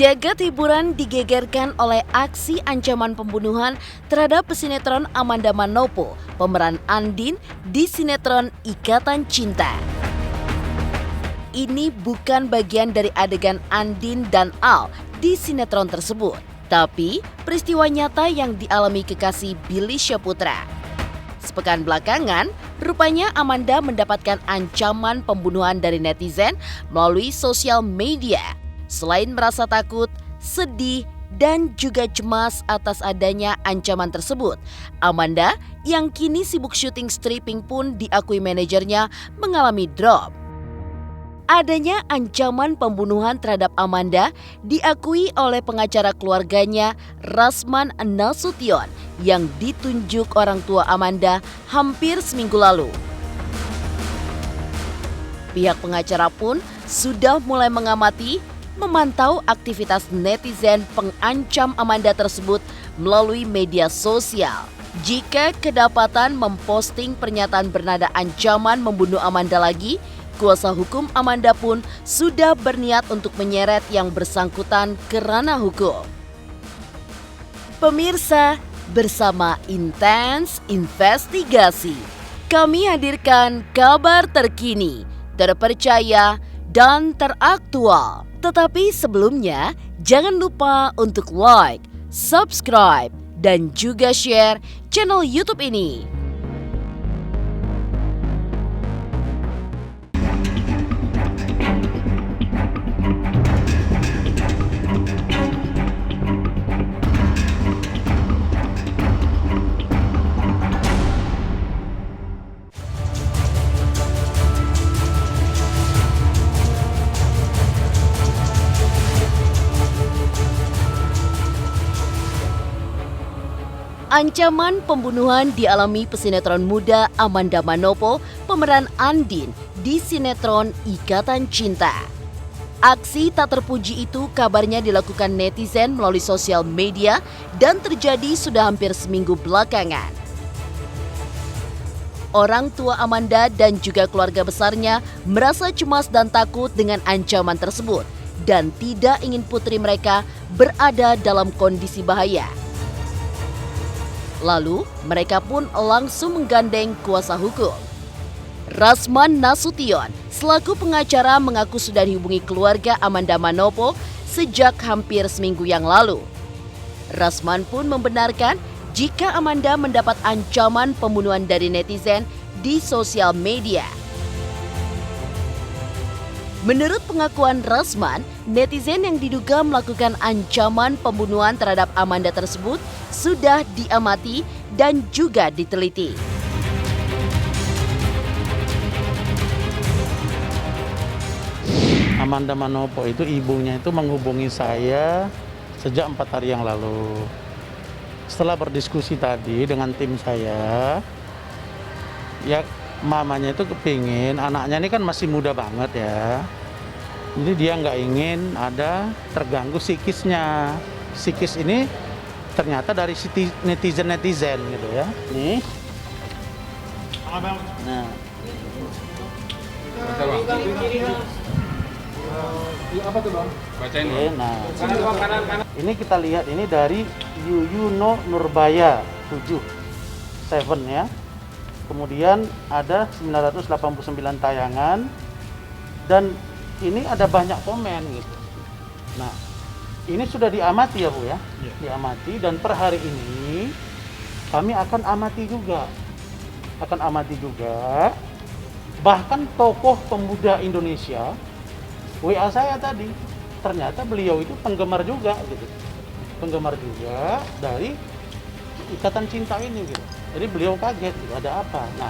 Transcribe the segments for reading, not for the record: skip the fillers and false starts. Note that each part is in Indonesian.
Jagat hiburan digegerkan oleh aksi ancaman pembunuhan terhadap pesinetron Amanda Manopo, pemeran Andin di sinetron Ikatan Cinta. Ini bukan bagian dari adegan Andin dan Al di sinetron tersebut, tapi peristiwa nyata yang dialami kekasih Billy Syahputra. Sepekan belakangan, rupanya Amanda mendapatkan ancaman pembunuhan dari netizen melalui sosial media. Selain merasa takut, sedih, dan juga cemas atas adanya ancaman tersebut, Amanda yang kini sibuk syuting stripping pun diakui manajernya mengalami drop. Adanya ancaman pembunuhan terhadap Amanda diakui oleh pengacara keluarganya, Rasman Nasution, yang ditunjuk orang tua Amanda hampir seminggu lalu. Pihak pengacara pun sudah mulai mengamati, memantau aktivitas netizen pengancam Amanda tersebut melalui media sosial. Jika kedapatan memposting pernyataan bernada ancaman membunuh Amanda lagi, kuasa hukum Amanda pun sudah berniat untuk menyeret yang bersangkutan ke ranah hukum. Pemirsa, bersama Intens Investigasi, kami hadirkan kabar terkini, terpercaya, dan teraktual. Tetapi sebelumnya, jangan lupa untuk like, subscribe, dan juga share channel YouTube ini. Ancaman pembunuhan dialami pesinetron muda Amanda Manopo, pemeran Andin di sinetron Ikatan Cinta. Aksi tak terpuji itu kabarnya dilakukan netizen melalui sosial media dan terjadi sudah hampir seminggu belakangan. Orang tua Amanda dan juga keluarga besarnya merasa cemas dan takut dengan ancaman tersebut dan tidak ingin putri mereka berada dalam kondisi bahaya. Lalu, mereka pun langsung menggandeng kuasa hukum. Rasman Nasution, selaku pengacara, mengaku sudah dihubungi keluarga Amanda Manopo sejak hampir seminggu yang lalu. Rasman pun membenarkan jika Amanda mendapat ancaman pembunuhan dari netizen di sosial media. Menurut pengakuan Rasman, netizen yang diduga melakukan ancaman pembunuhan terhadap Amanda tersebut sudah diamati dan juga diteliti. Amanda Manopo itu ibunya itu menghubungi saya sejak 4 hari yang lalu. Setelah berdiskusi tadi dengan tim saya, ya mamanya itu kepingin, anaknya ini kan masih muda banget ya. Jadi dia nggak ingin ada terganggu psikisnya. Psikis ini ternyata dari netizen gitu ya. Nih. Nah. Apa tuh bang? Bacain. Nah. Ini kita lihat ini dari Yuyuno Nurbaya 7 ya. Kemudian ada 989 tayangan dan ini ada banyak komen gitu. Nah, ini sudah diamati ya Bu ya? Yeah. Diamati dan per hari ini kami akan amati juga. Bahkan tokoh pemuda Indonesia WA saya tadi, ternyata beliau itu penggemar juga gitu. Penggemar juga dari Ikatan Cinta ini gitu. Jadi beliau kaget, gitu, ada apa? Nah,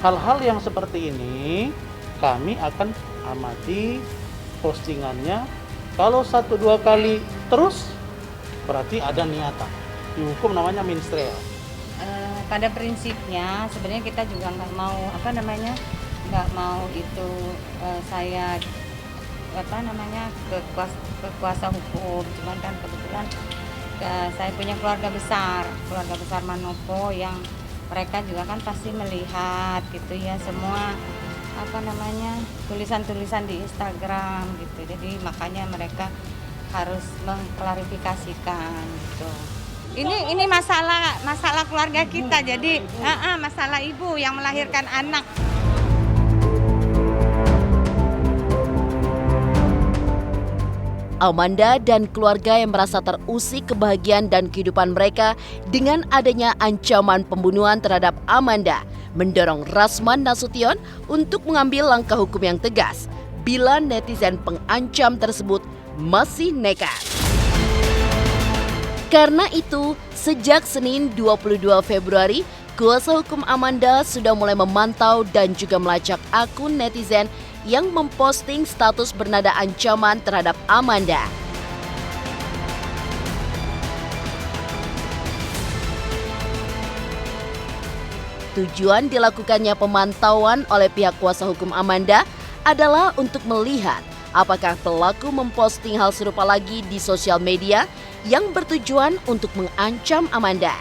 hal-hal yang seperti ini kami akan amati postingannya. Kalau 1-2 kali terus, berarti ada niatan. Di hukum namanya minstrel. Pada prinsipnya sebenarnya kita juga nggak mau itu saya ke kuasa hukum. Cuman kan kebetulan saya punya keluarga besar Manopo yang mereka juga kan pasti melihat gitu ya semua tulisan-tulisan di Instagram gitu. Jadi makanya mereka harus mengklarifikasikan gitu. Ini masalah keluarga kita, jadi masalah ibu yang melahirkan anak. Amanda dan keluarga yang merasa terusik kebahagiaan dan kehidupan mereka dengan adanya ancaman pembunuhan terhadap Amanda, mendorong Rasman Nasution untuk mengambil langkah hukum yang tegas bila netizen pengancam tersebut masih nekat. Karena itu, sejak Senin 22 Februari, kuasa hukum Amanda sudah mulai memantau dan juga melacak akun netizen yang memposting status bernada ancaman terhadap Amanda. Tujuan dilakukannya pemantauan oleh pihak kuasa hukum Amanda adalah untuk melihat apakah pelaku memposting hal serupa lagi di sosial media yang bertujuan untuk mengancam Amanda.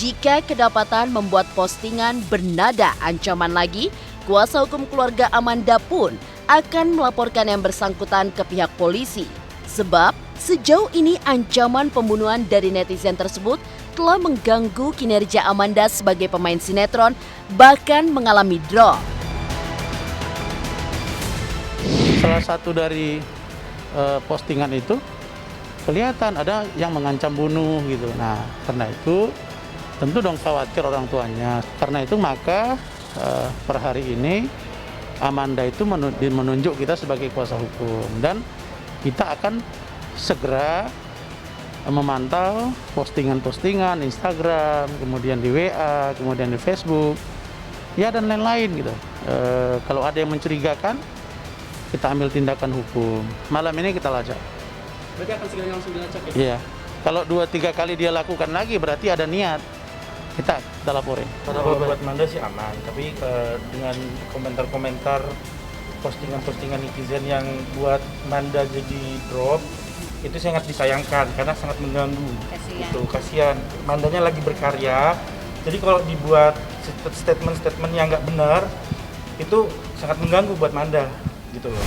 Jika kedapatan membuat postingan bernada ancaman lagi, kuasa hukum keluarga Amanda pun akan melaporkan yang bersangkutan ke pihak polisi. Sebab sejauh ini ancaman pembunuhan dari netizen tersebut telah mengganggu kinerja Amanda sebagai pemain sinetron, bahkan mengalami drop. Salah satu dari postingan itu kelihatan ada yang mengancam bunuh gitu. Nah, karena itu tentu dong khawatir orang tuanya. Karena itu maka per hari ini Amanda itu menunjuk kita sebagai kuasa hukum dan kita akan segera memantau postingan-postingan Instagram, kemudian di WA, kemudian di Facebook, ya dan lain-lain gitu. Kalau ada yang mencurigakan, kita ambil tindakan hukum. Malam ini kita lacak. Berarti akan segera langsung dilacak ya? Iya. Kalau 2-3 kali dia lakukan lagi berarti ada niat. Kita laporin. Kalau buat Amanda sih aman, tapi dengan komentar-komentar postingan-postingan netizen yang buat Amanda jadi drop, itu sangat disayangkan karena sangat mengganggu. Kasihan. Amandanya lagi berkarya, jadi kalau dibuat statement-statement yang nggak benar, itu sangat mengganggu buat Amanda, gitu loh.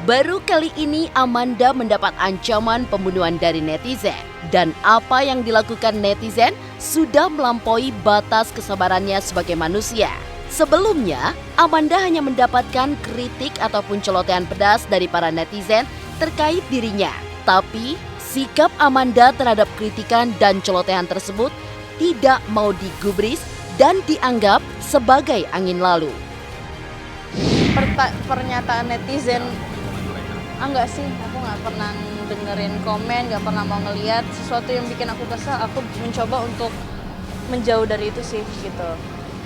Baru kali ini Amanda mendapat ancaman pembunuhan dari netizen. Dan apa yang dilakukan netizen sudah melampaui batas kesabarannya sebagai manusia. Sebelumnya, Amanda hanya mendapatkan kritik ataupun celotehan pedas dari para netizen terkait dirinya. Tapi, sikap Amanda terhadap kritikan dan celotehan tersebut tidak mau digubris dan dianggap sebagai angin lalu. Pernyataan netizen, enggak sih, aku nggak pernah dengerin komen, nggak pernah mau ngelihat sesuatu yang bikin aku kesal. Aku mencoba untuk menjauh dari itu sih gitu.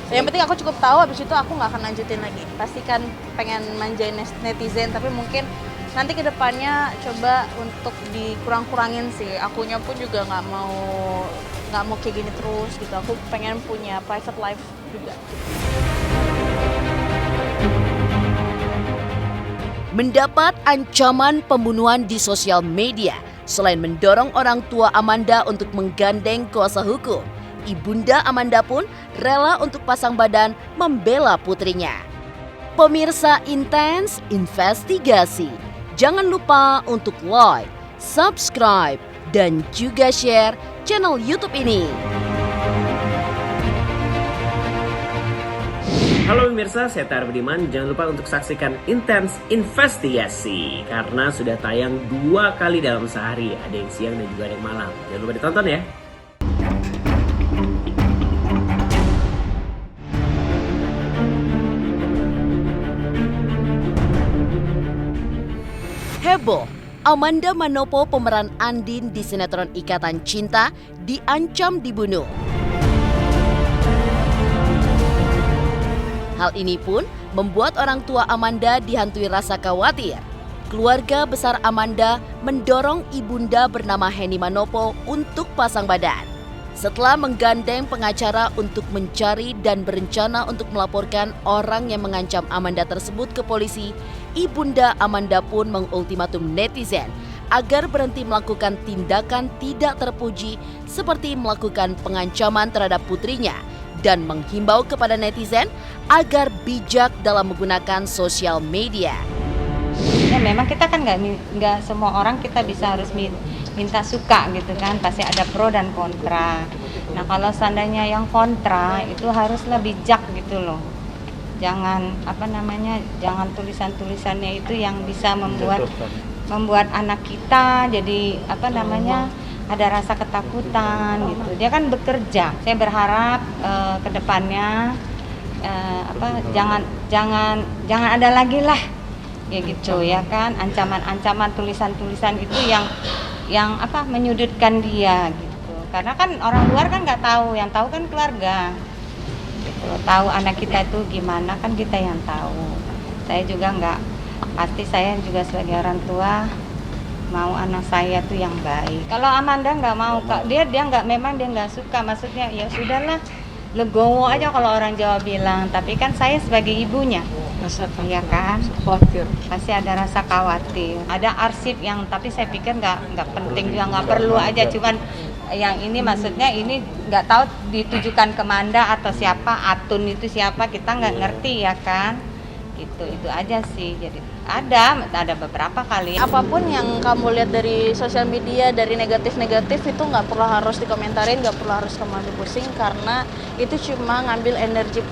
Yang penting aku cukup tahu, habis itu aku nggak akan lanjutin lagi. Pastikan pengen manjain netizen, tapi mungkin nanti kedepannya coba untuk dikurang-kurangin sih. Akunya pun juga nggak mau kayak gini terus gitu. Aku pengen punya private life juga. Mendapat ancaman pembunuhan di sosial media, selain mendorong orang tua Amanda untuk menggandeng kuasa hukum, ibunda Amanda pun rela untuk pasang badan membela putrinya. Pemirsa Intens Investigasi, jangan lupa untuk like, subscribe, dan juga share channel YouTube ini. Halo pemirsa, saya Tar Budiman. Jangan lupa untuk saksikan Intens Investigasi karena sudah tayang 2 kali dalam sehari. Ada yang siang dan juga ada yang malam. Jangan lupa ditonton ya. Heboh, Amanda Manopo pemeran Andin di sinetron Ikatan Cinta diancam dibunuh. Hal ini pun membuat orang tua Amanda dihantui rasa khawatir. Keluarga besar Amanda mendorong ibunda bernama Henny Manopo untuk pasang badan. Setelah menggandeng pengacara untuk mencari dan berencana untuk melaporkan orang yang mengancam Amanda tersebut ke polisi, ibunda Amanda pun mengultimatum netizen agar berhenti melakukan tindakan tidak terpuji seperti melakukan pengancaman terhadap putrinya dan menghimbau kepada netizen agar bijak dalam menggunakan sosial media. memang kita kan nggak semua orang kita bisa harus minta suka gitu kan, pasti ada pro dan kontra. Nah kalau seandainya yang kontra itu haruslah bijak gitu loh, jangan jangan tulisannya itu yang bisa membuat anak kita jadi ada rasa ketakutan gitu. Dia kan bekerja. Saya berharap ke depannya jangan ada lagi lah ya gitu ya kan, ancaman tulisan itu yang menyudutkan dia gitu. Karena kan orang luar kan nggak tahu, yang tahu kan keluarga gitu. Tahu anak kita itu gimana kan kita yang tahu. Saya juga saya juga sebagai orang tua mau anak saya tuh yang baik. Kalau Amanda nggak mau, dia nggak suka, maksudnya ya sudahlah, legowo aja kalau orang Jawa bilang. Tapi kan saya sebagai ibunya, ya kan, khawatir. Pasti ada rasa khawatir. Ada arsip yang, tapi saya pikir nggak penting juga, nggak perlu aja. Cuman yang ini maksudnya ini nggak tahu ditujukan ke Manda atau siapa, Atun itu siapa, kita nggak ngerti ya kan. Gitu, itu aja sih. Jadi ada beberapa kali. Apapun yang kamu lihat dari sosial media, dari negatif itu nggak perlu harus dikomentarin, nggak perlu harus kamu pusing, karena itu cuma ngambil energi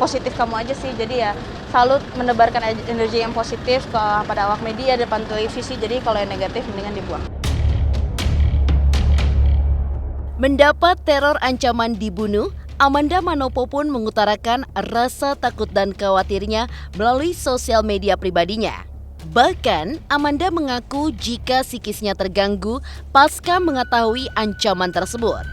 positif kamu aja sih. Jadi ya selalu menebarkan energi yang positif pada awak media, depan televisi. Jadi kalau yang negatif mendingan dibuang. Mendapat teror ancaman dibunuh, Amanda Manopo pun mengutarakan rasa takut dan khawatirnya melalui sosial media pribadinya. Bahkan, Amanda mengaku jika psikisnya terganggu pasca mengetahui ancaman tersebut.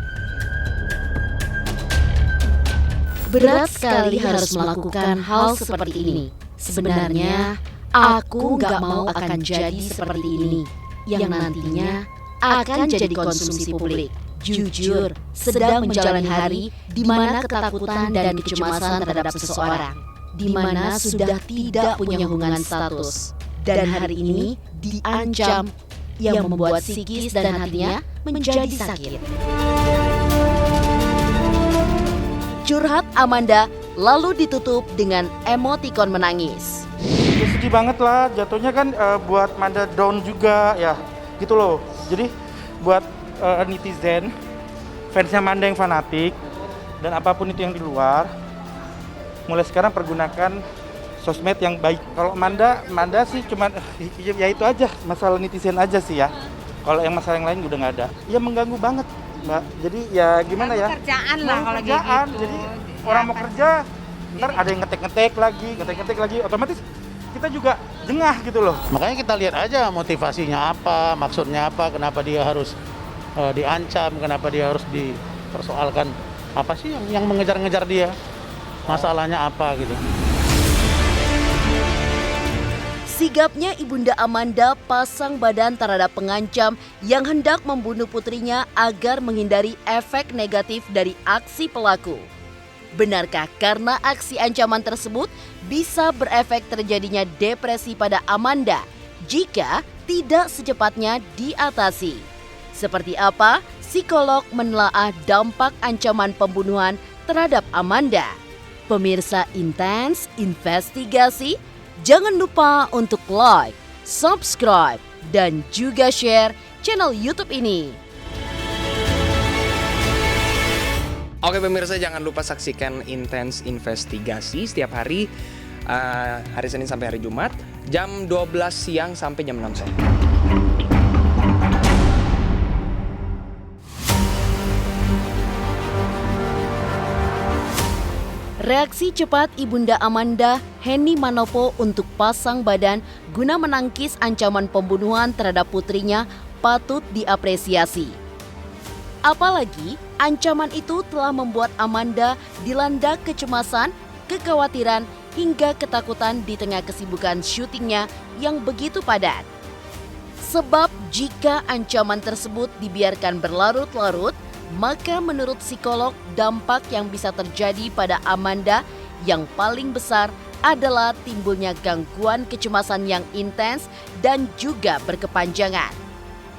Berat sekali harus melakukan hal seperti ini. Sebenarnya, aku nggak mau akan jadi seperti ini, yang nantinya akan jadi konsumsi publik. Jujur, sedang menjalani hari di mana ketakutan dan kecemasan terhadap seseorang, di mana sudah tidak punya hubungan status, dan hari ini diancam, yang membuat psikis dan hatinya menjadi sakit. Curhat Amanda lalu ditutup dengan emotikon menangis. Ya sedih banget lah, jatuhnya kan buat Manda down juga ya, gitu loh. Jadi buat netizen, fansnya Manda yang fanatik, dan apapun itu yang di luar, mulai sekarang pergunakan sosmed yang baik. Kalau Manda sih cuma ya itu aja, masalah netizen aja sih ya. Kalau yang masalah yang lain udah nggak ada. Ya mengganggu banget, Mbak. Jadi ya gimana ya? Pekerjaan lah kalau gitu. Jadi orang mau kerja, ntar ada yang ngetek lagi, otomatis kita juga jengah gitu loh. Makanya kita lihat aja motivasinya apa, maksudnya apa, kenapa dia harus diancam, kenapa dia harus dipersoalkan, apa sih yang mengejar-ngejar dia, masalahnya apa gitu. Sigapnya Ibunda Amanda pasang badan terhadap pengancam yang hendak membunuh putrinya agar menghindari efek negatif dari aksi pelaku. Benarkah karena aksi ancaman tersebut bisa berefek terjadinya depresi pada Amanda jika tidak secepatnya diatasi? Seperti apa psikolog menelaah dampak ancaman pembunuhan terhadap Amanda? Pemirsa Intens Investigasi, jangan lupa untuk like, subscribe, dan juga share channel YouTube ini. Oke pemirsa, jangan lupa saksikan Intens Investigasi setiap hari, hari Senin sampai hari Jumat, jam 12 siang sampai jam 6 sore. Reaksi cepat Ibunda Amanda, Henny Manopo untuk pasang badan guna menangkis ancaman pembunuhan terhadap putrinya patut diapresiasi. Apalagi ancaman itu telah membuat Amanda dilanda kecemasan, kekhawatiran, hingga ketakutan di tengah kesibukan syutingnya yang begitu padat. Sebab jika ancaman tersebut dibiarkan berlarut-larut, maka menurut psikolog dampak yang bisa terjadi pada Amanda yang paling besar adalah timbulnya gangguan kecemasan yang intens dan juga berkepanjangan.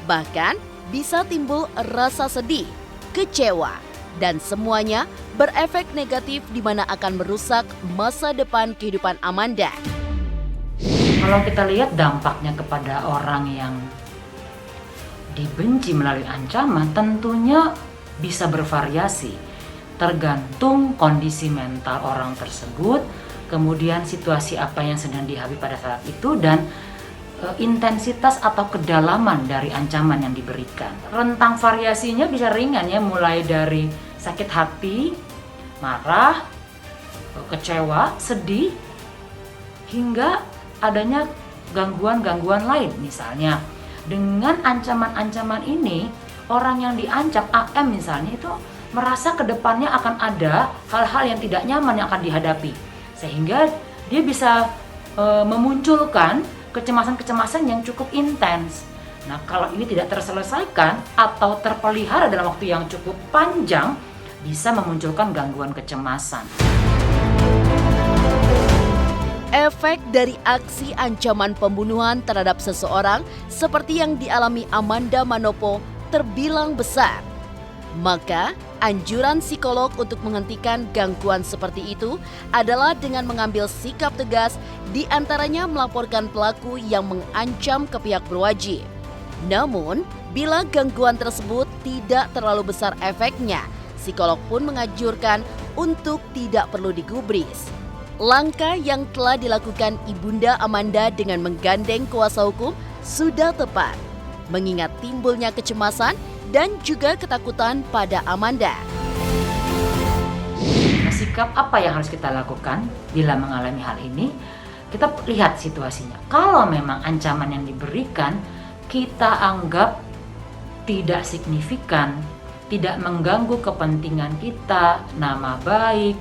Bahkan bisa timbul rasa sedih, kecewa, dan semuanya berefek negatif di mana akan merusak masa depan kehidupan Amanda. Kalau kita lihat dampaknya kepada orang yang dibenci melalui ancaman tentunya bisa bervariasi, tergantung kondisi mental orang tersebut, kemudian situasi apa yang sedang dihadapi pada saat itu, dan intensitas atau kedalaman dari ancaman yang diberikan. Rentang variasinya bisa ringan ya, mulai dari sakit hati, marah, kecewa, sedih, hingga adanya gangguan-gangguan lain. Misalnya dengan ancaman-ancaman ini, orang yang diancam AM misalnya itu merasa kedepannya akan ada hal-hal yang tidak nyaman yang akan dihadapi, sehingga dia bisa memunculkan kecemasan-kecemasan yang cukup intens. Nah, kalau ini tidak terselesaikan atau terpelihara dalam waktu yang cukup panjang, bisa memunculkan gangguan kecemasan. Efek dari aksi ancaman pembunuhan terhadap seseorang seperti yang dialami Amanda Manopo terbilang besar. Maka, anjuran psikolog untuk menghentikan gangguan seperti itu adalah dengan mengambil sikap tegas, diantaranya melaporkan pelaku yang mengancam ke pihak berwajib. Namun, bila gangguan tersebut tidak terlalu besar efeknya, psikolog pun menganjurkan untuk tidak perlu digubris. Langkah yang telah dilakukan Ibunda Amanda dengan menggandeng kuasa hukum sudah tepat, mengingat timbulnya kecemasan dan juga ketakutan pada Amanda. Sikap apa yang harus kita lakukan bila mengalami hal ini? Kita lihat situasinya. Kalau memang ancaman yang diberikan kita anggap tidak signifikan, tidak mengganggu kepentingan kita, nama baik,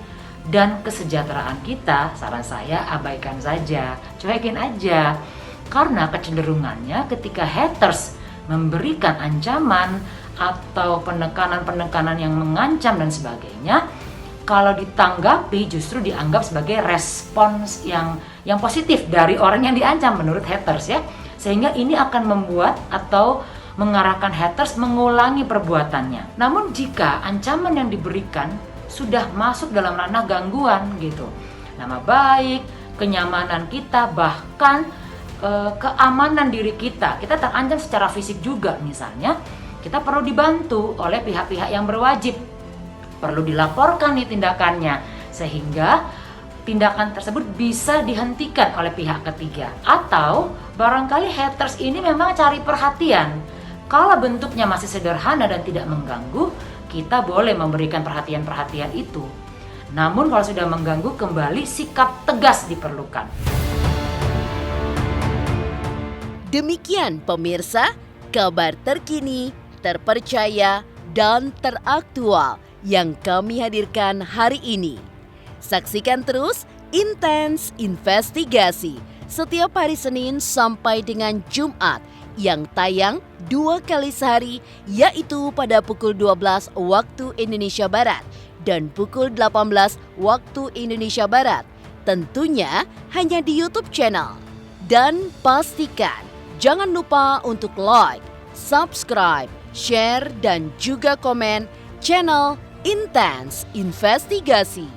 dan kesejahteraan kita, saran saya abaikan saja, cuekin aja. Karena kecenderungannya ketika haters memberikan ancaman atau penekanan-penekanan yang mengancam dan sebagainya, kalau ditanggapi justru dianggap sebagai respons yang positif dari orang yang diancam menurut haters ya. Sehingga ini akan membuat atau mengarahkan haters mengulangi perbuatannya. Namun jika ancaman yang diberikan sudah masuk dalam ranah gangguan gitu, nama baik, kenyamanan kita, bahkan keamanan diri kita terancam secara fisik juga misalnya, kita perlu dibantu oleh pihak-pihak yang berwajib, perlu dilaporkan nih tindakannya, sehingga tindakan tersebut bisa dihentikan oleh pihak ketiga. Atau barangkali haters ini memang cari perhatian, kalau bentuknya masih sederhana dan tidak mengganggu, kita boleh memberikan perhatian-perhatian itu. Namun kalau sudah mengganggu, kembali sikap tegas diperlukan. Demikian pemirsa, kabar terkini, terpercaya, dan teraktual yang kami hadirkan hari ini. Saksikan terus Intens Investigasi setiap hari Senin sampai dengan Jumat yang tayang 2 kali sehari, yaitu pada pukul 12 waktu Indonesia Barat dan pukul 18 waktu Indonesia Barat. Tentunya hanya di YouTube channel. Dan pastikan jangan lupa untuk like, subscribe, share, dan juga komen channel Intens Investigasi.